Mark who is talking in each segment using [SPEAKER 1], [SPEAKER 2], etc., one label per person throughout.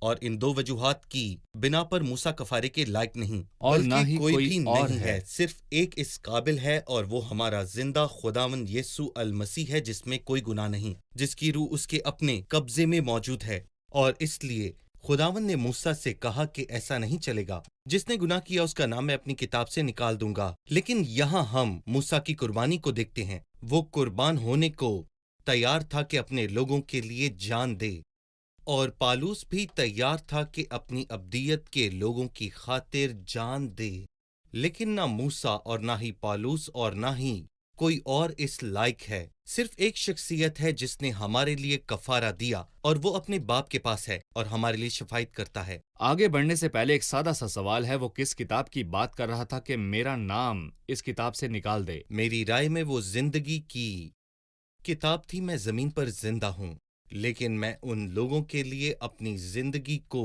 [SPEAKER 1] اور ان دو وجوہات کی بنا پر موسیٰ کفارے کے لائق نہیں،
[SPEAKER 2] اور نہ
[SPEAKER 1] بلکہ
[SPEAKER 2] ہی
[SPEAKER 1] کوئی بھی
[SPEAKER 2] اور
[SPEAKER 1] نہیں ہے، صرف ایک اس قابل ہے، اور وہ ہمارا زندہ خداوند یسوع المسیح ہے، جس میں کوئی گناہ نہیں، جس کی روح اس کے اپنے قبضے میں موجود ہے۔ اور اس لیے خداوند نے موسیٰ سے کہا کہ ایسا نہیں چلے گا، جس نے گناہ کیا اس کا نام میں اپنی کتاب سے نکال دوں گا۔ لیکن یہاں ہم موسیٰ کی قربانی کو دیکھتے ہیں۔ وہ قربان ہونے کو تیار تھا کہ اپنے لوگوں کے لیے جان دے، اور پالوس بھی تیار تھا کہ اپنی ابدیت کے لوگوں کی خاطر جان دے۔ لیکن نہ موسیٰ اور نہ ہی پالوس اور نہ ہی کوئی اور اس لائق ہے۔ صرف ایک شخصیت ہے جس نے ہمارے لیے کفارہ دیا، اور وہ اپنے باپ کے پاس ہے اور ہمارے لیے شفاعت کرتا ہے۔
[SPEAKER 2] آگے بڑھنے سے پہلے ایک سادہ سا سوال ہے، وہ کس کتاب کی بات کر رہا تھا کہ میرا نام اس کتاب سے نکال دے؟
[SPEAKER 1] میری رائے میں وہ زندگی کی کتاب تھی۔ میں زمین پر زندہ ہوں، لیکن میں ان لوگوں کے لیے اپنی زندگی کو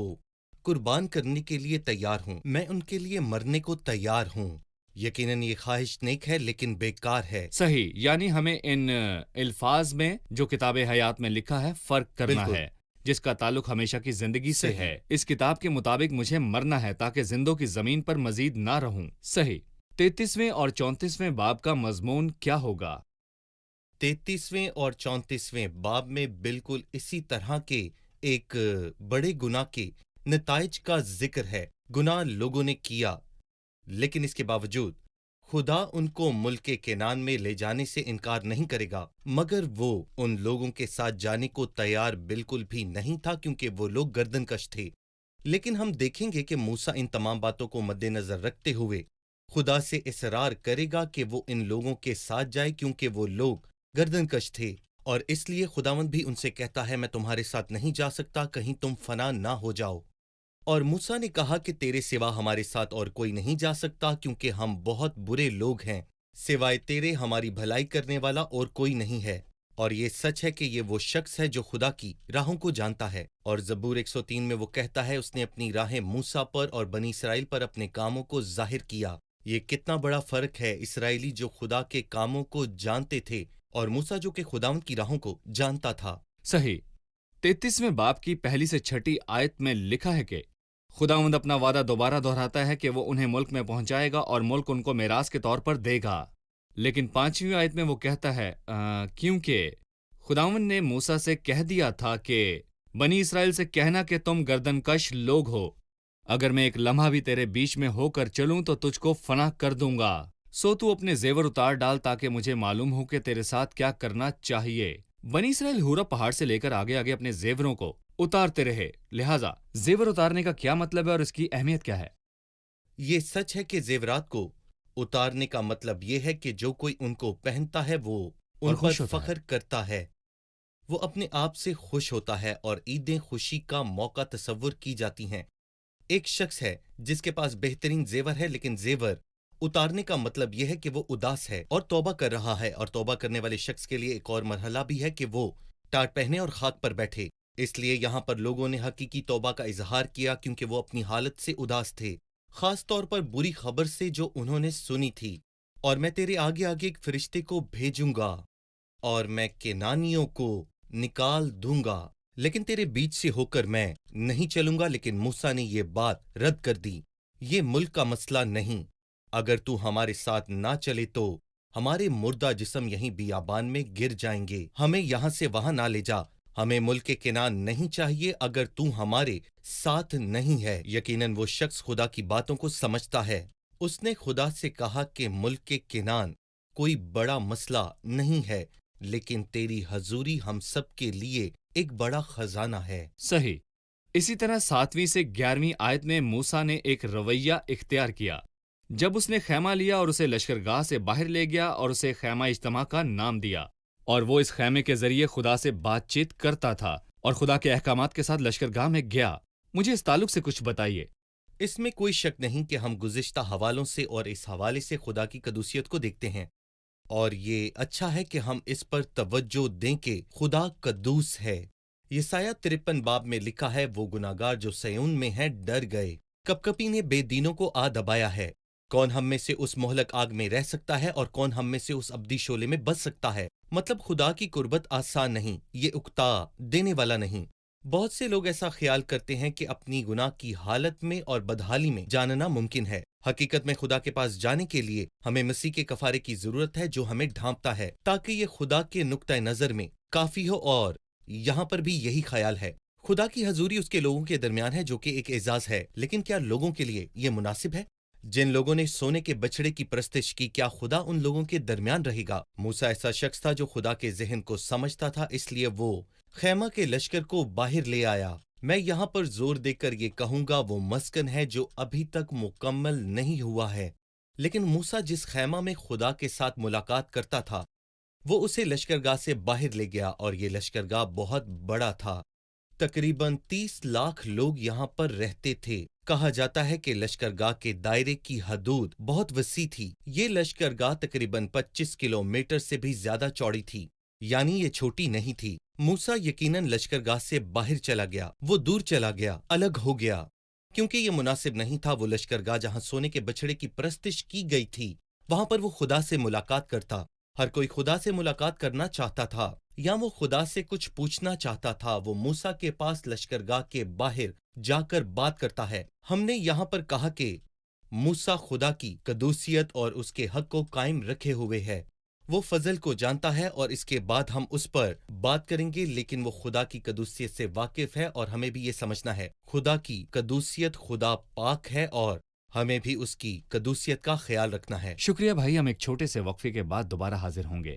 [SPEAKER 1] قربان کرنے کے لیے تیار ہوں۔ میں ان کے لیے مرنے کو تیار ہوں۔ یقیناً یہ خواہش نیک ہے لیکن بیکار ہے۔
[SPEAKER 2] صحیح، یعنی ہمیں ان الفاظ میں جو کتاب حیات میں لکھا ہے فرق کرنا
[SPEAKER 1] بالکل
[SPEAKER 2] ہے، جس کا تعلق ہمیشہ کی زندگی سے
[SPEAKER 1] صحیح۔
[SPEAKER 2] ہے۔ اس کتاب کے مطابق مجھے مرنا ہے تاکہ زندوں کی زمین پر مزید نہ رہوں۔ صحیح۔ 33ویں اور 34ویں باب کا مضمون کیا ہوگا؟
[SPEAKER 1] 33ویں اور 34ویں باب میں بالکل اسی طرح کے ایک بڑے گناہ کے نتائج کا ذکر ہے۔ گناہ لوگوں نے کیا، لیکن اس کے باوجود خدا ان کو ملک کنعان میں لے جانے سے انکار نہیں کرے گا، مگر وہ ان لوگوں کے ساتھ جانے کو تیار بالکل بھی نہیں تھا، کیونکہ وہ لوگ گردن کش تھے۔ لیکن ہم دیکھیں گے کہ موسیٰ ان تمام باتوں کو مد نظر رکھتے ہوئے خدا سے اصرار کرے گا کہ وہ ان لوگوں کے ساتھ جائے، کیونکہ وہ لوگ گردن کش تھے، اور اس لیے خداوند بھی ان سے کہتا ہے میں تمہارے ساتھ نہیں جا سکتا، کہیں تم فنا نہ ہو جاؤ۔ اور موسیٰ نے کہا کہ تیرے سوا ہمارے ساتھ اور کوئی نہیں جا سکتا، کیونکہ ہم بہت برے لوگ ہیں، سوائے تیرے ہماری بھلائی کرنے والا اور کوئی نہیں ہے۔ اور یہ سچ ہے کہ یہ وہ شخص ہے جو خدا کی راہوں کو جانتا ہے۔ اور زبور 103 میں وہ کہتا ہے اس نے اپنی راہیں موسیٰ پر اور بنی اسرائیل پر اپنے کاموں کو ظاہر کیا۔ یہ کتنا بڑا فرق ہے، اسرائیلی جو خدا کے کاموں کو جانتے تھے اور موسیٰ جو کہ خداوند کی راہوں کو جانتا تھا۔
[SPEAKER 2] صحیح۔ 33ویں باب کی پہلی سے چھٹی آیت میں لکھا ہے کہ خداوند اپنا وعدہ دوبارہ دہراتا ہے کہ وہ انہیں ملک میں پہنچائے گا اور ملک ان کو میراث کے طور پر دے گا۔ لیکن 5ویں آیت میں وہ کہتا ہے کیونکہ خداوند نے موسیٰ سے کہہ دیا تھا کہ بنی اسرائیل سے کہنا کہ تم گردن کش لوگ ہو، اگر میں ایک لمحہ بھی تیرے بیچ میں ہو کر چلوں تو تجھ کو فنا کر دوں گا، سو تو اپنے زیور اتار ڈال تاکہ مجھے معلوم ہو کہ تیرے ساتھ کیا کرنا چاہیے۔ بنی اسرائیل ہورا پہاڑ سے لے کر آگے آگے اپنے زیوروں کو اتارتے رہے، لہٰذا زیور اتارنے کا کیا مطلب ہے اور اس کی اہمیت کیا ہے؟
[SPEAKER 1] یہ سچ ہے کہ زیورات کو اتارنے کا مطلب یہ ہے کہ جو کوئی ان کو پہنتا ہے وہ ان
[SPEAKER 2] اور
[SPEAKER 1] پر
[SPEAKER 2] خوش ہوتا ہے۔
[SPEAKER 1] فخر کرتا ہے، وہ اپنے آپ سے خوش ہوتا ہے، اور عیدیں خوشی کا موقع تصور کی جاتی ہیں۔ ایک شخص ہے جس کے پاس بہترین زیور ہے، لیکن زیور اتارنے کا مطلب یہ ہے کہ وہ اداس ہے اور توبہ کر رہا ہے، اور توبہ کرنے والے شخص کے لیے ایک اور مرحلہ بھی ہے کہ وہ ٹاٹ پہنے اور خاک پر بیٹھے۔ اس لیے یہاں پر لوگوں نے حقیقی توبہ کا اظہار کیا، کیونکہ وہ اپنی حالت سے اداس تھے، خاص طور پر بری خبر سے جو انہوں نے سنی تھی۔ اور میں تیرے آگے آگے ایک فرشتے کو بھیجوں گا اور میں کنعانیوں کو نکال دوں گا، لیکن تیرے بیچ سے ہو کر میں نہیں چلوں گا۔ لیکن موسیٰ نے یہ بات رد کر دی، یہ ملک کا مسئلہ نہیں، اگر تو ہمارے ساتھ نہ چلے تو ہمارے مردہ جسم یہیں بیابان میں گر جائیں گے، ہمیں یہاں سے وہاں نہ لے جا، ہمیں ملک کنعان نہیں چاہیے اگر تو ہمارے ساتھ نہیں ہے۔ یقیناً وہ شخص خدا کی باتوں کو سمجھتا ہے۔ اس نے خدا سے کہا کہ ملک کنعان کوئی بڑا مسئلہ نہیں ہے، لیکن تیری حضوری ہم سب کے لیے ایک بڑا خزانہ ہے۔
[SPEAKER 2] صحیح۔ اسی طرح 7ویں سے 11ویں آیت میں موسیٰ نے ایک رویہ اختیار کیا جب اس نے خیمہ لیا اور اسے لشکرگاہ سے باہر لے گیا اور اسے خیمہ اجتماع کا نام دیا، اور وہ اس خیمے کے ذریعے خدا سے بات چیت کرتا تھا اور خدا کے احکامات کے ساتھ لشکرگاہ میں گیا۔ مجھے اس تعلق سے کچھ بتائیے۔
[SPEAKER 1] اس میں کوئی شک نہیں کہ ہم گزشتہ حوالوں سے اور اس حوالے سے خدا کی قدوسیت کو دیکھتے ہیں، اور یہ اچھا ہے کہ ہم اس پر توجہ دیں کہ خدا قدوس ہے۔ یسایہ 53 باب میں لکھا ہے، وہ گناہگار جو سیون میں ہیں ڈر گئے، کپکپی نے بے دینوں کو آ دبایا ہے۔ کون ہم میں سے اس مہلک آگ میں رہ سکتا ہے، اور کون ہم میں سے اس ابدی شعلے میں بچ سکتا ہے؟ مطلب خدا کی قربت آسان نہیں، یہ اکتا دینے والا نہیں۔ بہت سے لوگ ایسا خیال کرتے ہیں کہ اپنی گناہ کی حالت میں اور بدحالی میں جاننا ممکن ہے۔ حقیقت میں خدا کے پاس جانے کے لیے ہمیں مسیح کے کفارے کی ضرورت ہے جو ہمیں ڈھانپتا ہے تاکہ یہ خدا کے نقطۂ نظر میں کافی ہو، اور یہاں پر بھی یہی خیال ہے۔ خدا کی حضوری اس کے لوگوں کے درمیان ہے جو کہ ایک اعزاز ہے، لیکن کیا لوگوں کے لیے یہ مناسب ہے؟ جن لوگوں نے سونے کے بچڑے کی پرستش کی، کیا خدا ان لوگوں کے درمیان رہے گا؟ موسیٰ ایسا شخص تھا جو خدا کے ذہن کو سمجھتا تھا، اس لیے وہ خیمہ کے لشکر کو باہر لے آیا۔ میں یہاں پر زور دے کر یہ کہوں گا، وہ مسکن ہے جو ابھی تک مکمل نہیں ہوا ہے، لیکن موسیٰ جس خیمہ میں خدا کے ساتھ ملاقات کرتا تھا وہ اسے لشکرگاہ سے باہر لے گیا، اور یہ لشکرگاہ بہت بڑا تھا۔ تقریباً 30 لاکھ لوگ یہاں پر رہتے تھے۔ کہا جاتا ہے کہ لشکرگاہ کے دائرے کی حدود بہت وسیع تھی۔ یہ لشکرگاہ تقریباً 25 کلومیٹر سے بھی زیادہ چوڑی تھی، یعنی یہ چھوٹی نہیں تھی۔ موسیٰ یقیناً لشکرگاہ سے باہر چلا گیا، وہ دور چلا گیا، الگ ہو گیا، کیونکہ یہ مناسب نہیں تھا۔ وہ لشکرگاہ جہاں سونے کے بچڑے کی پرستش کی گئی تھی، وہاں پر وہ خدا سے ملاقات کرتا۔ ہر کوئی خدا سے ملاقات کرنا چاہتا تھا، یا وہ خدا سے کچھ پوچھنا چاہتا تھا۔ وہ موسیٰ کے پاس لشکرگاہ کے باہر جا کر بات کرتا ہے۔ ہم نے یہاں پر کہا کہ موسیٰ خدا کی قدوسیت اور اس کے حق کو قائم رکھے ہوئے ہے۔ وہ فضل کو جانتا ہے اور اس کے بعد ہم اس پر بات کریں گے، لیکن وہ خدا کی قدوسیت سے واقف ہے، اور ہمیں بھی یہ سمجھنا ہے خدا کی قدوسیت، خدا پاک ہے، اور ہمیں بھی اس کی قدوسیت کا خیال رکھنا ہے۔
[SPEAKER 2] شکریہ بھائی، ہم ایک چھوٹے سے وقفے کے بعد دوبارہ حاضر ہوں گے۔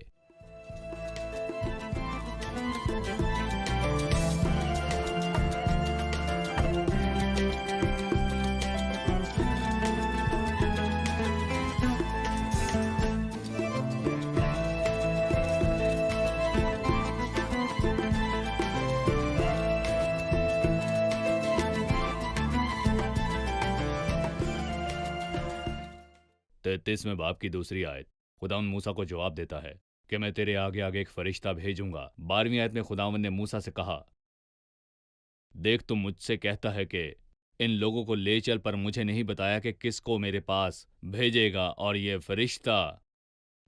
[SPEAKER 2] تینتیسویں باب کی دوسری آیت، خداوند موسیٰ کو جواب دیتا ہے کہ میں تیرے آگے آگے ایک فرشتہ بھیجوں گا۔ 12ویں آیت میں خداوند نے موسیٰ سے کہا، دیکھ تم مجھ سے کہتا ہے کہ ان لوگوں کو لے چل، پر مجھے نہیں بتایا کہ کس کو میرے پاس بھیجے گا، اور یہ فرشتہ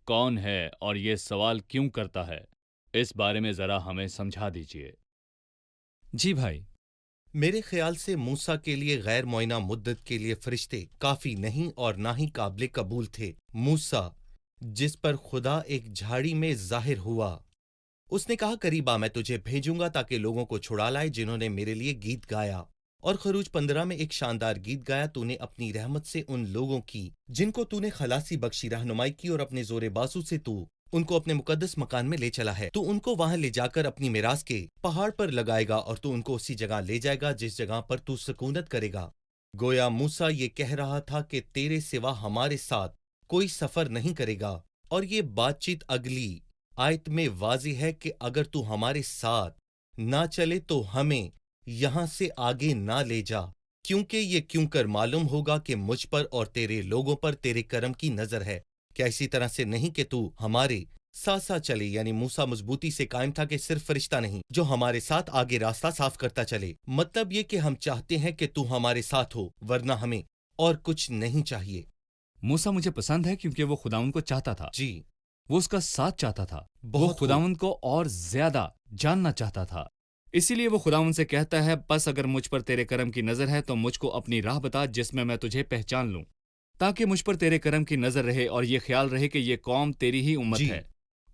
[SPEAKER 2] کون ہے اور یہ سوال کیوں کرتا ہے؟ اس بارے میں ذرا ہمیں سمجھا دیجیے۔ جی بھائی۔
[SPEAKER 1] میرے خیال سے موسیٰ کے لیے غیر معینہ مدت کے لیے فرشتے کافی نہیں اور نہ ہی قابل قبول تھے۔ موسیٰ جس پر خدا ایک جھاڑی میں ظاہر ہوا، اس نے کہا، قریب آ، میں تجھے بھیجوں گا تاکہ لوگوں کو چھڑا لائے جنہوں نے میرے لیے گیت گایا۔ اور خروج 15 میں ایک شاندار گیت گایا، تو نے اپنی رحمت سے ان لوگوں کی جن کو تو نے خلاصی بخشی رہنمائی کی، اور اپنے زور بازو سے تو ان کو اپنے مقدس مکان میں لے چلا ہے۔ تو ان کو وہاں لے جا کر اپنی میراث کے پہاڑ پر لگائے گا، اور تو ان کو اسی جگہ لے جائے گا جس جگہ پر تو سکونت کرے گا۔ گویا موسیٰ یہ کہہ رہا تھا کہ تیرے سوا ہمارے ساتھ کوئی سفر نہیں کرے گا، اور یہ بات چیت اگلی آیت میں واضح ہے کہ اگر تو ہمارے ساتھ نہ چلے تو ہمیں یہاں سے آگے نہ لے جا، کیونکہ یہ کیوں کر معلوم ہوگا کہ مجھ پر اور تیرے لوگوں پر تیرے کرم کی نظر ہے۔ کیا اسی طرح سے نہیں کہ تو ہمارے ساتھ ساتھ چلے؟ یعنی موسیٰ مضبوطی سے قائم تھا کہ صرف فرشتہ نہیں جو ہمارے ساتھ آگے راستہ صاف کرتا چلے، مطلب یہ کہ ہم چاہتے ہیں کہ تو ہمارے ساتھ ہو، ورنہ ہمیں اور کچھ نہیں چاہیے۔
[SPEAKER 2] موسیٰ مجھے پسند ہے کیونکہ وہ خداوند کو چاہتا تھا،
[SPEAKER 1] جی،
[SPEAKER 2] وہ اس کا ساتھ چاہتا تھا، وہ
[SPEAKER 1] بہت
[SPEAKER 2] خداوند کو اور زیادہ جاننا چاہتا تھا۔ اسی لیے وہ خداوند سے کہتا ہے، بس اگر مجھ پر تیرے کرم کی نظر ہے تو مجھ کو اپنی راہ بتا جس میں تجھے پہچان لوں، تاکہ مجھ پر تیرے کرم کی نظر رہے اور یہ خیال رہے کہ یہ قوم تیری ہی امت
[SPEAKER 1] جی،
[SPEAKER 2] ہے۔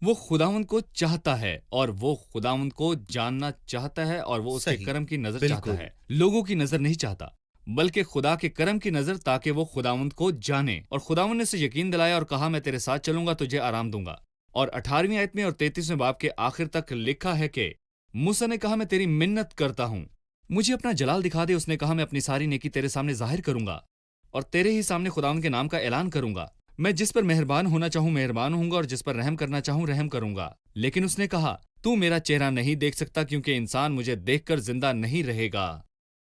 [SPEAKER 2] وہ خداوند کو چاہتا ہے اور وہ خداوند کو جاننا چاہتا ہے، اور وہ اس کے
[SPEAKER 1] صحیح،
[SPEAKER 2] کرم کی نظر
[SPEAKER 1] بالکل۔
[SPEAKER 2] چاہتا ہے، لوگوں کی نظر نہیں چاہتا، بلکہ خدا کے کرم کی نظر، تاکہ وہ خداوند کو جانے۔ اور خداوند نے اسے یقین دلایا اور کہا، میں تیرے ساتھ چلوں گا، تجھے آرام دوں گا۔ اور 18ویں آیت میں اور 33ویں باب کے آخر تک لکھا ہے کہ موسیٰ نے کہا، میں تیری منت کرتا ہوں، مجھے اپنا جلال دکھا دے۔ اس نے کہا، میں اپنی ساری نیکی تیرے سامنے ظاہر کروں گا، اور تیرے ہی سامنے خداوند کے نام کا اعلان کروں گا۔ میں جس پر مہربان ہونا چاہوں مہربان ہوں گا، اور جس پر رحم کرنا چاہوں رحم کروں گا۔ لیکن اس نے کہا، تو میرا چہرہ نہیں دیکھ سکتا، کیونکہ انسان مجھے دیکھ کر زندہ نہیں رہے گا۔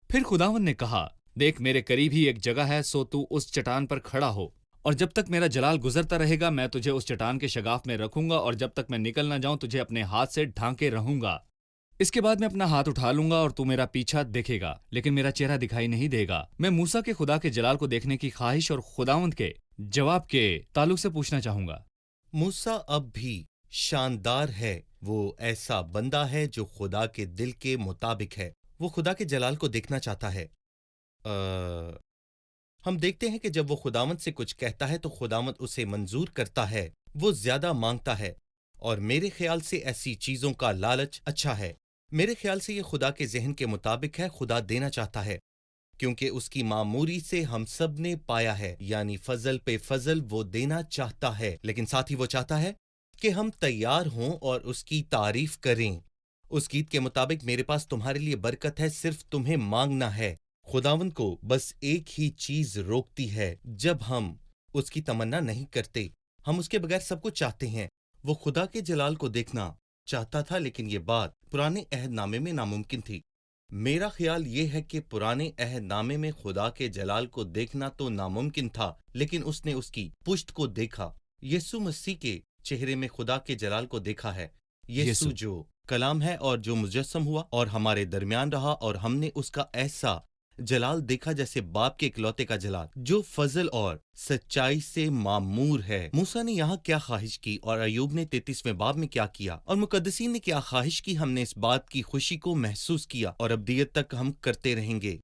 [SPEAKER 2] پھر خداوند نے کہا، دیکھ میرے قریب ہی ایک جگہ ہے، سو تو اس چٹان پر کھڑا ہو، اور جب تک میرا جلال گزرتا رہے گا میں تجھے اس چٹان کے شگاف میں رکھوں گا، اور جب تک میں نکل نہ جاؤں تجھے اپنے ہاتھ سے ڈھانکے رہوں گا۔ اس کے بعد میں اپنا ہاتھ اٹھا لوں گا اور تو میرا پیچھا دیکھے گا، لیکن میرا چہرہ دکھائی نہیں دے گا۔ میں موسیٰ کے خدا کے جلال کو دیکھنے کی خواہش اور خداوند کے جواب کے تعلق سے پوچھنا چاہوں گا۔
[SPEAKER 1] موسیٰ اب بھی شاندار ہے، وہ ایسا بندہ ہے جو خدا کے دل کے مطابق ہے۔ وہ خدا کے جلال کو دیکھنا چاہتا ہے۔ ہم دیکھتے ہیں کہ جب وہ خداوند سے کچھ کہتا ہے تو خداوند اسے منظور کرتا ہے، وہ زیادہ مانگتا ہے، اور میرے خیال سے ایسی چیزوں کا لالچ اچھا ہے۔ میرے خیال سے یہ خدا کے ذہن کے مطابق ہے، خدا دینا چاہتا ہے کیونکہ اس کی معموری سے ہم سب نے پایا ہے، یعنی فضل پہ فضل وہ دینا چاہتا ہے، لیکن ساتھ ہی وہ چاہتا ہے کہ ہم تیار ہوں اور اس کی تعریف کریں۔ اس گیت کے مطابق میرے پاس تمہارے لیے برکت ہے، صرف تمہیں مانگنا ہے۔ خداوند کو بس ایک ہی چیز روکتی ہے جب ہم اس کی تمنا نہیں کرتے۔ ہم اس کے بغیر سب کچھ چاہتے ہیں۔ وہ خدا کے جلال کو دیکھنا چاہتا تھا، لیکن یہ بات پرانے عہد نامے میں ناممکن تھی۔ میرا خیال یہ ہے کہ پرانے عہد نامے میں خدا کے جلال کو دیکھنا تو ناممکن تھا، لیکن اس نے اس کی پشت کو دیکھا۔ یسوع مسیح کے چہرے میں خدا کے جلال کو دیکھا ہے۔ یسوع جو کلام ہے اور جو مجسم ہوا اور ہمارے درمیان رہا، اور ہم نے اس کا ایسا جلال دیکھا جیسے باپ کے اکلوتے کا جلال، جو فضل اور سچائی سے معمور ہے۔ موسیٰ نے یہاں کیا خواہش کی اور ایوب نے 33ویں باب میں کیا کیا، اور مقدسین نے کیا خواہش کی، ہم نے اس بات کی خوشی کو محسوس کیا اور ابدیت تک ہم کرتے رہیں گے۔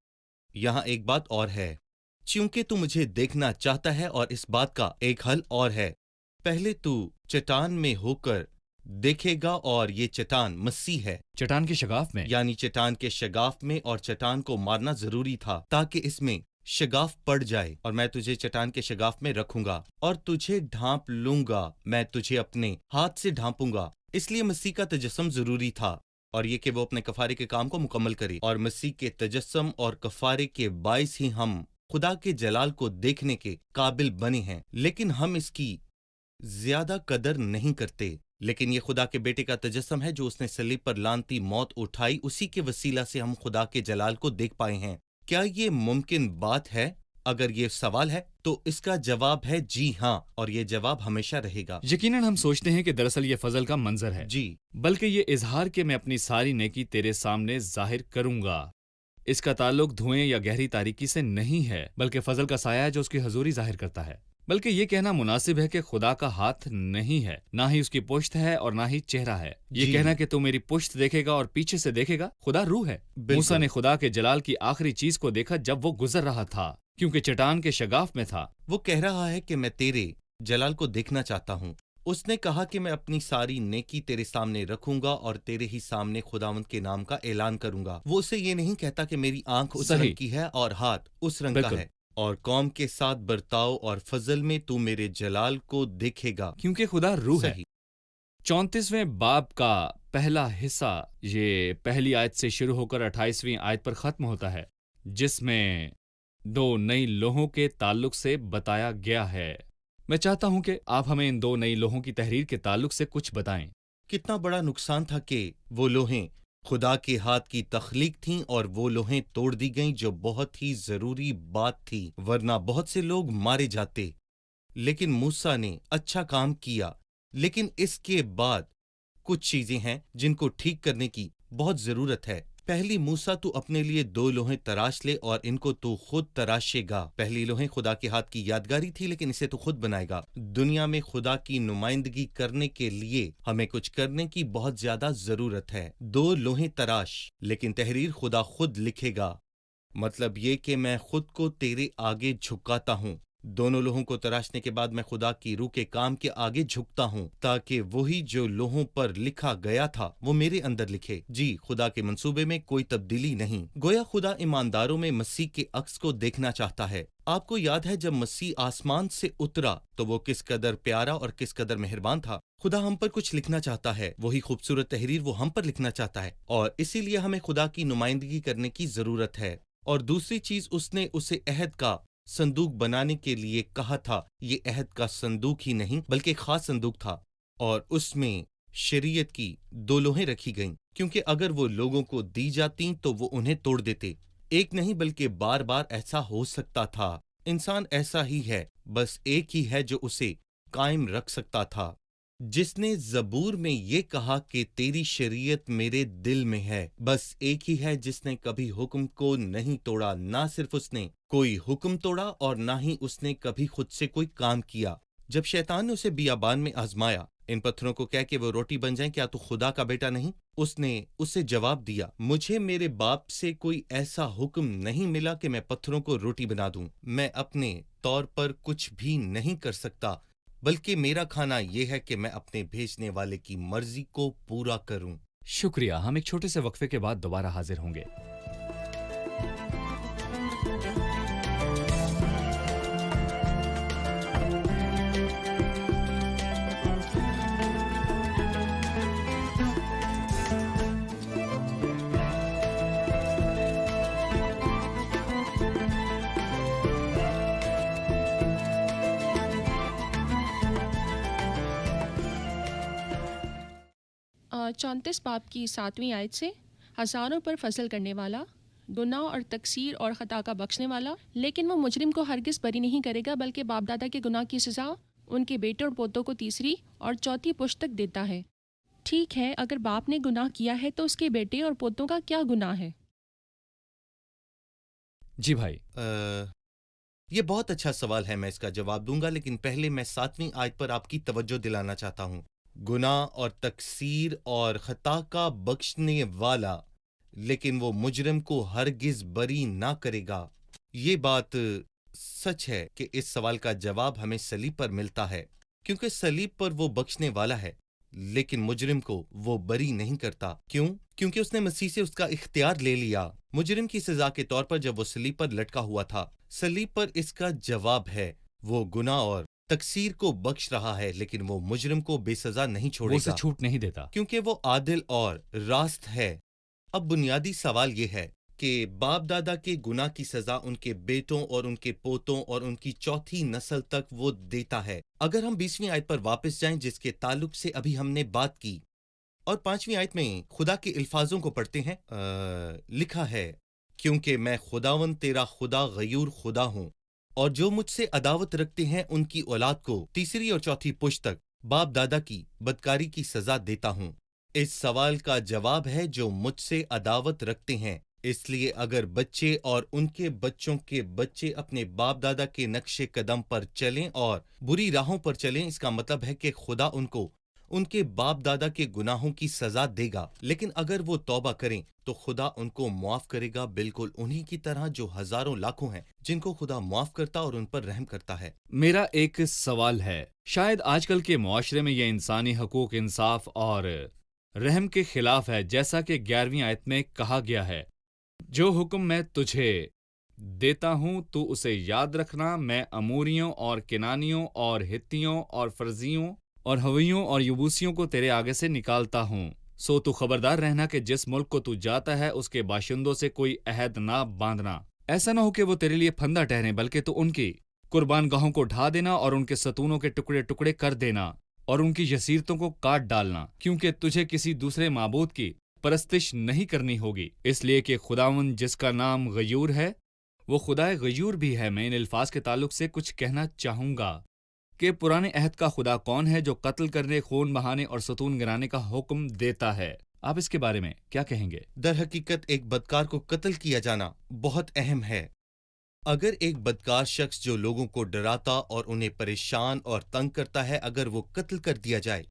[SPEAKER 1] یہاں ایک بات اور ہے، چونکہ تو مجھے دیکھنا چاہتا ہے، اور اس بات کا ایک حل اور ہے۔ پہلے تو چٹان میں ہو کر دیکھے گا، اور یہ چٹان مسیح ہے۔
[SPEAKER 2] چٹان کے شگاف میں،
[SPEAKER 1] یعنی چٹان کے شگاف میں، اور چٹان کو مارنا ضروری تھا تاکہ اس میں شگاف پڑ جائے، اور میں تجھے چٹان کے شگاف میں رکھوں گا اور تجھے ڈھانپ لوں گا، میں تجھے اپنے ہاتھ سے ڈھانپوں گا۔ اس لیے مسیح کا تجسم ضروری تھا، اور یہ کہ وہ اپنے کفارے کے کام کو مکمل کرے، اور مسیح کے تجسم اور کفارے کے باعث ہی ہم خدا کے جلال کو دیکھنے کے قابل بنے ہیں، لیکن ہم اس کی زیادہ قدر نہیں کرتے۔ لیکن یہ خدا کے بیٹے کا تجسم ہے جو اس نے صلیب پر لعنتی موت اٹھائی، اسی کے وسیلہ سے ہم خدا کے جلال کو دیکھ پائے ہیں۔ کیا یہ ممکن بات ہے؟ اگر یہ سوال ہے تو اس کا جواب ہے جی ہاں، اور یہ جواب ہمیشہ رہے گا۔
[SPEAKER 2] یقیناً ہم سوچتے ہیں کہ دراصل یہ فضل کا منظر ہے،
[SPEAKER 1] جی،
[SPEAKER 2] بلکہ یہ اظہار کہ میں اپنی ساری نیکی تیرے سامنے ظاہر کروں گا۔ اس کا تعلق دھوئیں یا گہری تاریکی سے نہیں ہے، بلکہ فضل کا سایہ ہے جو اس کی حضوری ظاہر کرتا ہے۔ بلکہ یہ کہنا مناسب ہے کہ خدا کا ہاتھ نہیں ہے، نہ ہی اس کی پشت ہے اور نہ ہی چہرہ ہے۔ یہ
[SPEAKER 1] جی،
[SPEAKER 2] کہنا کہ تو میری پشت دیکھے گا اور پیچھے سے دیکھے گا، خدا روح ہے۔
[SPEAKER 1] بالکل۔
[SPEAKER 2] موسیٰ نے خدا کے جلال کی آخری چیز کو دیکھا جب وہ گزر رہا تھا، کیونکہ چٹان کے شگاف میں تھا۔
[SPEAKER 1] وہ کہہ رہا ہے کہ میں تیرے جلال کو دیکھنا چاہتا ہوں۔ اس نے کہا کہ میں اپنی ساری نیکی تیرے سامنے رکھوں گا اور تیرے ہی سامنے خداوند کے نام کا اعلان کروں گا۔ وہ اسے یہ نہیں کہتا کہ میری آنکھ اس
[SPEAKER 2] صحیح۔
[SPEAKER 1] رنگ کی ہے اور ہاتھ اس رنگ کا
[SPEAKER 2] بالکل۔
[SPEAKER 1] ہے، اور قوم کے ساتھ برتاؤ اور فضل میں تو میرے جلال کو دیکھے گا۔
[SPEAKER 2] کیونکہ خدا روح ہے۔
[SPEAKER 1] صحیح۔
[SPEAKER 2] 34ویں باب کا پہلا حصہ یہ پہلی آیت سے شروع ہو کر 28ویں آیت پر ختم ہوتا ہے، جس میں 2 نئی لوحوں کے تعلق سے بتایا گیا ہے۔ میں چاہتا ہوں کہ آپ ہمیں ان 2 نئی لوحوں کی تحریر کے تعلق سے کچھ بتائیں۔
[SPEAKER 1] کتنا بڑا نقصان تھا کہ وہ لوہیں خدا کے ہاتھ کی تخلیق تھیں اور وہ لوہیں توڑ دی گئیں، جو بہت ہی ضروری بات تھی، ورنہ بہت سے لوگ مارے جاتے۔ لیکن موسیٰ نے اچھا کام کیا، لیکن اس کے بعد کچھ چیزیں ہیں جن کو ٹھیک کرنے کی بہت ضرورت ہے۔ پہلی، موسیٰ تو اپنے لیے 2 لوہیں تراش لے اور ان کو تو خود تراشے گا۔ پہلی لوہیں خدا کے ہاتھ کی یادگاری تھی، لیکن اسے تو خود بنائے گا۔ دنیا میں خدا کی نمائندگی کرنے کے لیے ہمیں کچھ کرنے کی بہت زیادہ ضرورت ہے۔ 2 لوہیں تراش، لیکن تحریر خدا خود لکھے گا۔ مطلب یہ کہ میں خود کو تیرے آگے جھکاتا ہوں۔ دونوں لوہوں کو تراشنے کے بعد میں خدا کی روح کے کام کے آگے جھکتا ہوں، تاکہ وہی جو لوہوں پر لکھا گیا تھا وہ میرے اندر لکھے۔ جی، خدا کے منصوبے میں کوئی تبدیلی نہیں۔ گویا خدا ایمانداروں میں مسیح کے عکس کو دیکھنا چاہتا ہے۔ آپ کو یاد ہے جب مسیح آسمان سے اترا تو وہ کس قدر پیارا اور کس قدر مہربان تھا۔ خدا ہم پر کچھ لکھنا چاہتا ہے، وہی خوبصورت تحریر وہ ہم پر لکھنا چاہتا ہے، اور اسی لیے ہمیں خدا کی نمائندگی کرنے کی ضرورت ہے۔ اور دوسری چیز، اس نے اسے عہد کا صندوق بنانے کے لیے کہا تھا۔ یہ عہد کا صندوق ہی نہیں بلکہ ایک خاص صندوق تھا، اور اس میں شریعت کی 2 لوہیں رکھی گئیں، کیونکہ اگر وہ لوگوں کو دی جاتیں تو وہ انہیں توڑ دیتے۔ ایک نہیں بلکہ بار بار ایسا ہو سکتا تھا۔ انسان ایسا ہی ہے، بس ایک ہی ہے جو اسے قائم رکھ سکتا تھا، جس نے زبور میں یہ کہا کہ تیری شریعت میرے دل میں ہے۔ بس ایک ہی ہے جس نے کبھی حکم کو نہیں توڑا، نہ صرف اس نے کوئی حکم توڑا اور نہ ہی اس نے کبھی خود سے کوئی کام کیا۔ جب شیطان نے اسے بیابان میں آزمایا، ان پتھروں کو کہہ کہ وہ روٹی بن جائیں، کیا تو خدا کا بیٹا نہیں؟ اس نے اسے جواب دیا، مجھے میرے باپ سے کوئی ایسا حکم نہیں ملا کہ میں پتھروں کو روٹی بنا دوں۔ میں اپنے طور پر کچھ بھی نہیں کر سکتا، بلکہ میرا کھانا یہ ہے کہ میں اپنے بھیجنے والے کی مرضی کو پورا کروں۔
[SPEAKER 2] شکریہ، ہم ایک چھوٹے سے وقفے کے بعد دوبارہ حاضر ہوں گے۔
[SPEAKER 3] چونتیس باب کی 7ویں آیت سے، ہزاروں پر فضل کرنے والا، گناہ اور تقصیر اور خطا کا بخشنے والا، لیکن وہ مجرم کو ہرگز بری نہیں کرے گا، بلکہ باپ دادا کے گناہ کی سزا ان کے بیٹے اور پوتوں کو تیسری اور چوتھی پشت تک دیتا ہے۔ ٹھیک ہے، اگر باپ نے گناہ کیا ہے تو اس کے بیٹے اور پوتوں کا کیا گناہ ہے؟
[SPEAKER 2] جی بھائی،
[SPEAKER 1] یہ بہت اچھا سوال ہے، میں اس کا جواب دوں گا، لیکن پہلے میں 7ویں آیت پر آپ کی توجہ دلانا چاہتا ہوں۔ گناہ اور تقصیر اور خطا کا بخشنے والا، لیکن وہ مجرم کو ہرگز بری نہ کرے گا۔ یہ بات سچ ہے کہ اس سوال کا جواب ہمیں صلیب پر ملتا ہے، کیونکہ صلیب پر وہ بخشنے والا ہے، لیکن مجرم کو وہ بری نہیں کرتا۔ کیوں؟ کیونکہ اس نے مسیح سے اس کا اختیار لے لیا۔ مجرم کی سزا کے طور پر جب وہ صلیب پر لٹکا ہوا تھا، صلیب پر اس کا جواب ہے، وہ گناہ اور تقصیر کو بخش رہا ہے، لیکن وہ مجرم کو بے سزا نہیں چھوڑے
[SPEAKER 2] وہ اسے
[SPEAKER 1] گا،
[SPEAKER 2] چھوٹ نہیں دیتا۔
[SPEAKER 1] کیونکہ وہ عادل اور راست ہے۔ اب بنیادی سوال یہ ہے کہ باپ دادا کے گناہ کی سزا ان کے بیٹوں اور ان کے پوتوں اور ان کی چوتھی نسل تک وہ دیتا ہے۔ اگر ہم 20ویں آیت پر واپس جائیں جس کے تعلق سے ابھی ہم نے بات کی، اور 5ویں آیت میں خدا کے الفاظوں کو پڑھتے ہیں، لکھا ہے، کیونکہ میں خداوند تیرا خدا غیور خدا ہوں، اور جو مجھ سے عداوت رکھتے ہیں ان کی اولاد کو تیسری اور چوتھی پشت تک باپ دادا کی بدکاری کی سزا دیتا ہوں۔ اس سوال کا جواب ہے جو مجھ سے عداوت رکھتے ہیں۔ اس لیے اگر بچے اور ان کے بچوں کے بچے اپنے باپ دادا کے نقش قدم پر چلیں اور بری راہوں پر چلیں، اس کا مطلب ہے کہ خدا ان کو ان کے باپ دادا کے گناہوں کی سزا دے گا، لیکن اگر وہ توبہ کریں تو خدا ان کو معاف کرے گا، بالکل انہی کی طرح جو ہزاروں لاکھوں ہیں جن کو خدا معاف کرتا اور ان پر رحم کرتا ہے۔
[SPEAKER 2] میرا ایک سوال ہے، شاید آج کل کے معاشرے میں یہ انسانی حقوق، انصاف اور رحم کے خلاف ہے، جیسا کہ 11ویں آیت میں کہا گیا ہے، جو حکم میں تجھے دیتا ہوں تو اسے یاد رکھنا، میں اموریوں اور کنانیوں اور ہتیوں اور فرزیوں اور ہویوں اور یبوسیوں کو تیرے آگے سے نکالتا ہوں۔ سو تو خبردار رہنا کہ جس ملک کو تو جاتا ہے اس کے باشندوں سے کوئی عہد نہ باندھنا، ایسا نہ ہو کہ وہ تیرے لیے پھندا ٹھہریں، بلکہ تو ان کی قربان گاہوں کو ڈھا دینا اور ان کے ستونوں کے ٹکڑے ٹکڑے کر دینا اور ان کی یسیرتوں کو کاٹ ڈالنا، کیونکہ تجھے کسی دوسرے معبود کی پرستش نہیں کرنی ہوگی، اس لیے کہ خداوند جس کا نام غیور ہے وہ خدائے غیور بھی ہے۔ میں ان الفاظ کے تعلق سے کچھ کہنا چاہوں گا کہ پرانے عہد کا خدا کون ہے جو قتل کرنے، خون بہانے اور ستون گرانے کا حکم دیتا ہے؟ آپ اس کے بارے میں کیا کہیں گے؟
[SPEAKER 1] در حقیقت ایک بدکار کو قتل کیا جانا بہت اہم ہے۔ اگر ایک بدکار شخص جو لوگوں کو ڈراتا اور انہیں پریشان اور تنگ کرتا ہے، اگر وہ قتل کر دیا جائے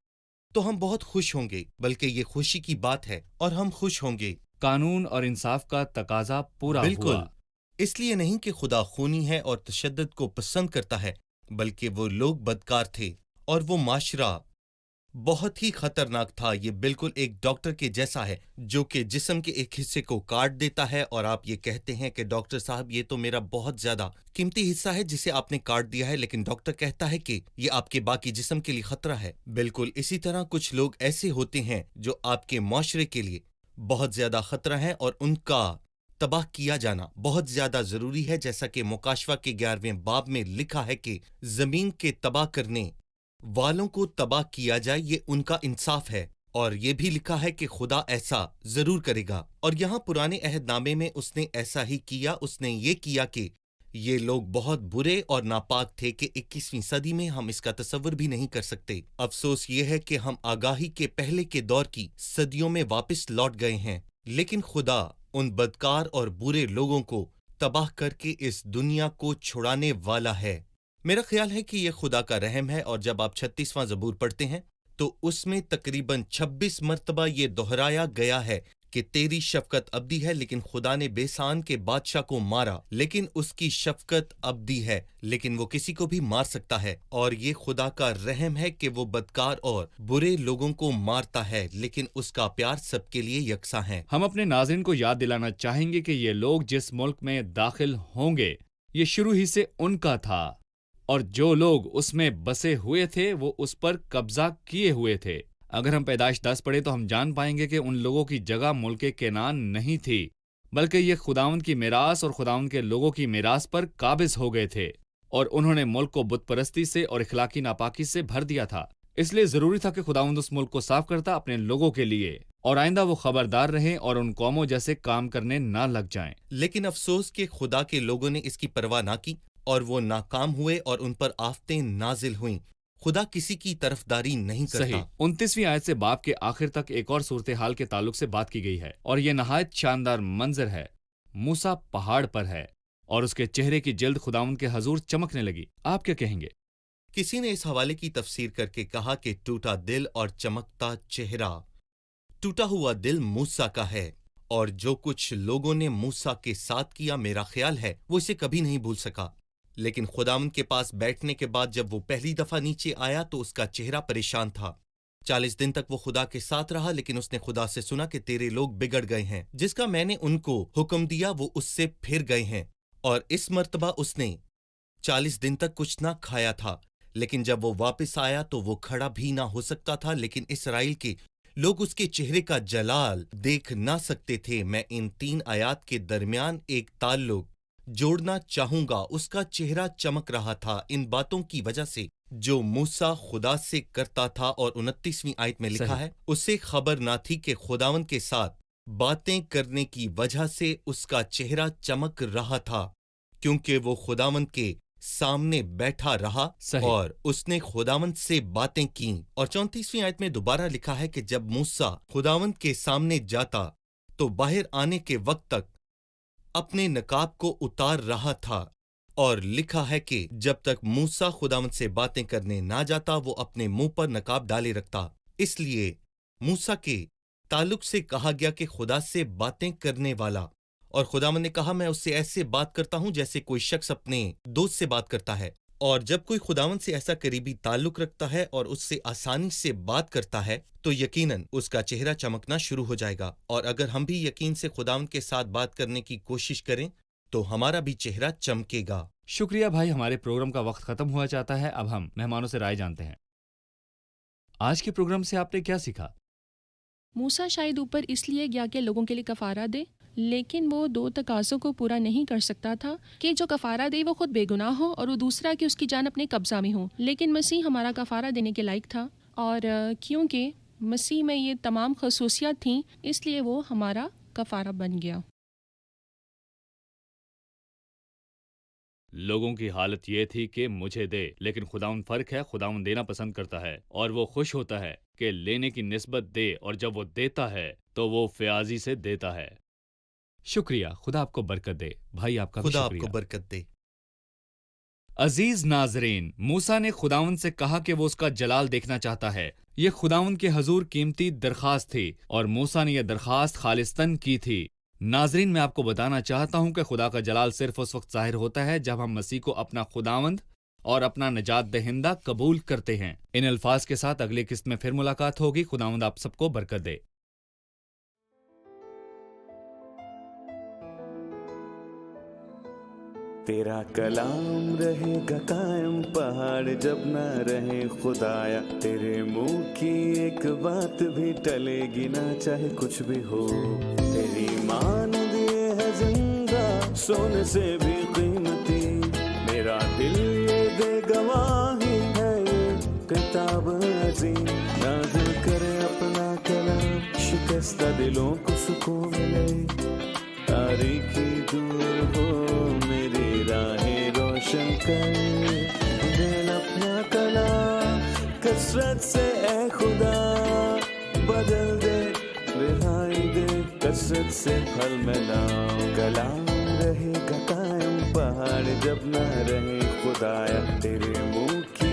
[SPEAKER 1] تو ہم بہت خوش ہوں گے، بلکہ یہ خوشی کی بات ہے اور ہم خوش ہوں گے۔
[SPEAKER 2] قانون اور انصاف کا تقاضا پورا
[SPEAKER 1] بالکل،
[SPEAKER 2] ہوا۔
[SPEAKER 1] اس لیے نہیں کہ خدا خونی ہے اور تشدد کو پسند کرتا ہے، بلکہ وہ لوگ بدکار تھے اور وہ معاشرہ بہت ہی خطرناک تھا۔ یہ بالکل ایک ڈاکٹر کے جیسا ہے جو کہ جسم کے ایک حصے کو کاٹ دیتا ہے اور آپ یہ کہتے ہیں کہ ڈاکٹر صاحب یہ تو میرا بہت زیادہ قیمتی حصہ ہے جسے آپ نے کاٹ دیا ہے، لیکن ڈاکٹر کہتا ہے کہ یہ آپ کے باقی جسم کے لیے خطرہ ہے۔ بالکل اسی طرح کچھ لوگ ایسے ہوتے ہیں جو آپ کے معاشرے کے لیے بہت زیادہ خطرہ ہیں اور ان کا تباہ کیا جانا بہت زیادہ ضروری ہے، جیسا کہ مکاشفہ کے 11ویں باب میں لکھا ہے کہ زمین کے تباہ کرنے والوں کو تباہ کیا جائے، یہ ان کا انصاف ہے، اور یہ بھی لکھا ہے کہ خدا ایسا ضرور کرے گا۔ اور یہاں پرانے عہد نامے میں اس نے ایسا ہی کیا، اس نے یہ کیا کہ یہ لوگ بہت برے اور ناپاک تھے کہ 21ویں صدی میں ہم اس کا تصور بھی نہیں کر سکتے۔ افسوس یہ ہے کہ ہم آگاہی کے پہلے کے دور کی صدیوں میں واپس لوٹ گئے ہیں، لیکن خدا ان بدکار اور برے لوگوں کو تباہ کر کے اس دنیا کو چھڑانے والا ہے۔ میرا خیال ہے کہ یہ خدا کا رحم ہے، اور جب آپ 36واں زبور پڑھتے ہیں تو اس میں تقریباً 26 مرتبہ یہ دہرایا گیا ہے کہ تیری شفقت ابدی ہے، لیکن خدا نے بیسان کے بادشاہ کو مارا، لیکن اس کی شفقت ابدی ہے، لیکن وہ کسی کو بھی مار سکتا ہے، اور یہ خدا کا رحم ہے کہ وہ بدکار اور برے لوگوں کو مارتا ہے، لیکن اس کا پیار سب کے لیے یکساں ہے۔
[SPEAKER 2] ہم اپنے ناظرین کو یاد دلانا چاہیں گے کہ یہ لوگ جس ملک میں داخل ہوں گے یہ شروع ہی سے ان کا تھا، اور جو لوگ اس میں بسے ہوئے تھے وہ اس پر قبضہ کیے ہوئے تھے۔ اگر ہم پیدائش 10 پڑھیں تو ہم جان پائیں گے کہ ان لوگوں کی جگہ ملک کنعان نہیں تھی، بلکہ یہ خداوند کی میراث اور خداوند کے لوگوں کی میراث پر قابض ہو گئے تھے، اور انہوں نے ملک کو بت پرستی سے اور اخلاقی ناپاکی سے بھر دیا تھا۔ اس لیے ضروری تھا کہ خداوند اس ملک کو صاف کرتا اپنے لوگوں کے لیے، اور آئندہ وہ خبردار رہیں اور ان قوموں جیسے کام کرنے نہ لگ جائیں۔
[SPEAKER 1] لیکن افسوس کہ خدا کے لوگوں نے اس کی پرواہ نہ کی، اور وہ ناکام ہوئے اور ان پر آفتیں نازل ہوئیں۔ خدا کسی کی طرفداری نہیں کرتا۔
[SPEAKER 2] صحیح۔ 29ویں آیت سے باب کے آخر تک ایک اور صورتحال کے تعلق سے بات کی گئی ہے، اور یہ نہایت شاندار منظر ہے۔ موسیٰ پہاڑ پر ہے اور اس کے چہرے کی جلد خداوند کے حضور چمکنے لگی۔ آپ کیا کہیں گے؟
[SPEAKER 1] کسی نے اس حوالے کی تفسیر کر کے کہا کہ ٹوٹا دل اور چمکتا چہرہ، ٹوٹا ہوا دل موسیٰ کا ہے، اور جو کچھ لوگوں نے موسیٰ کے ساتھ کیا میرا خیال ہے وہ اسے کبھی نہیں بھول سکا۔ لیکن خداوند کے پاس بیٹھنے کے بعد جب وہ پہلی دفعہ نیچے آیا تو اس کا چہرہ پریشان تھا۔ 40 دن تک وہ خدا کے ساتھ رہا، لیکن اس نے خدا سے سنا کہ تیرے لوگ بگڑ گئے ہیں، جس کا میں نے ان کو حکم دیا وہ اس سے پھر گئے ہیں، اور اس مرتبہ اس نے 40 دن تک کچھ نہ کھایا تھا۔ لیکن جب وہ واپس آیا تو وہ کھڑا بھی نہ ہو سکتا تھا، لیکن اسرائیل کے لوگ اس کے چہرے کا جلال دیکھ نہ سکتے تھے۔ میں ان 3 آیات کے درمیان ایک تعلق جوڑنا چاہوں گا۔ اس کا چہرہ چمک رہا تھا ان باتوں کی وجہ سے جو موسیٰ خدا سے کرتا تھا، اور 29ویں آیت میں لکھا ہے، اسے خبر نہ تھی کہ خداوند کے ساتھ باتیں کرنے کی وجہ سے اس کا چہرہ چمک رہا تھا، کیونکہ وہ خداوند کے سامنے بیٹھا رہا اور اس نے خداوند سے باتیں کیں۔ اور 34ویں آیت میں دوبارہ لکھا ہے کہ جب موسیٰ خداوند کے سامنے جاتا تو باہر آنے کے وقت تک اپنے نقاب کو اتار رہا تھا، اور لکھا ہے کہ جب تک موسیٰ خداوند سے باتیں کرنے نہ جاتا وہ اپنے منہ پر نقاب ڈالے رکھتا۔ اس لیے موسیٰ کے تعلق سے کہا گیا کہ خدا سے باتیں کرنے والا، اور خداوند نے کہا میں اس سے ایسے بات کرتا ہوں جیسے کوئی شخص اپنے دوست سے بات کرتا ہے۔ اور جب کوئی خداوند سے ایسا قریبی تعلق رکھتا ہے اور اس سے آسانی سے بات کرتا ہے تو یقیناً اس کا چہرہ چمکنا شروع ہو جائے گا، اور اگر ہم بھی یقین سے خداوند کے ساتھ بات کرنے کی کوشش کریں تو ہمارا بھی چہرہ چمکے گا۔
[SPEAKER 2] شکریہ بھائی، ہمارے پروگرام کا وقت ختم ہوا چاہتا ہے۔ اب ہم مہمانوں سے رائے جانتے ہیں۔ آج کے پروگرام سے آپ نے کیا سیکھا؟
[SPEAKER 3] موسیٰ شاید اوپر اس لیے گیا کہ لوگوں کے لیے کفارہ دے، لیکن وہ 2 تقاضوں کو پورا نہیں کر سکتا تھا کہ جو کفارہ دے وہ خود بے گناہ ہو، اور وہ دوسرا کہ اس کی جان اپنے قبضہ میں ہو۔ لیکن مسیح ہمارا کفارہ دینے کے لائق تھا، اور کیونکہ مسیح میں یہ تمام خصوصیات تھیں اس لیے وہ ہمارا کفارہ بن گیا۔
[SPEAKER 2] لوگوں کی حالت یہ تھی کہ مجھے دے، لیکن خداوند فرق ہے، خداوند دینا پسند کرتا ہے، اور وہ خوش ہوتا ہے کہ لینے کی نسبت دے، اور جب وہ دیتا ہے تو وہ فیاضی سے دیتا ہے۔ شکریہ، خدا آپ کو برکت دے۔ بھائی آپ کا بھی
[SPEAKER 1] خدا آپ
[SPEAKER 2] شکریہ۔
[SPEAKER 1] کو برکت دے۔
[SPEAKER 2] عزیز ناظرین، موسیٰ نے خداوند سے کہا کہ وہ اس کا جلال دیکھنا چاہتا ہے۔ یہ خداوند کے حضور قیمتی درخواست تھی، اور موسیٰ نے یہ درخواست خالصتاً کی تھی۔ ناظرین، میں آپ کو بتانا چاہتا ہوں کہ خدا کا جلال صرف اس وقت ظاہر ہوتا ہے جب ہم مسیح کو اپنا خداوند اور اپنا نجات دہندہ قبول کرتے ہیں۔ ان الفاظ کے ساتھ اگلی قسط میں پھر ملاقات ہوگی۔ خداوند آپ سب کو برکت دے۔
[SPEAKER 4] تیرا کلام رہے گا قائم، پہاڑ جب نہ رہے خدایا، تیرے منہ کی ایک بات بھی ٹلے گی نہ چاہے کچھ بھی ہو۔ تیری مانند یہ ہے زندہ سونے سے بھی قیمتی، میرا دل یہ دے گواہی ہے یہ کتاب عظیم، نازل کرے اپنا کلام، شکستہ دلوں کو سکون ملے، تاریکی دور ہو میری راہیں روشن کر، دل اپنا کلام کثرت سے اے خدا بدل دے، رہائی دے کثرت سے پھل ملاؤ۔ کلام رہے گا قائم، پہاڑ جب نہ رہے خدایا، تیرے منہ کی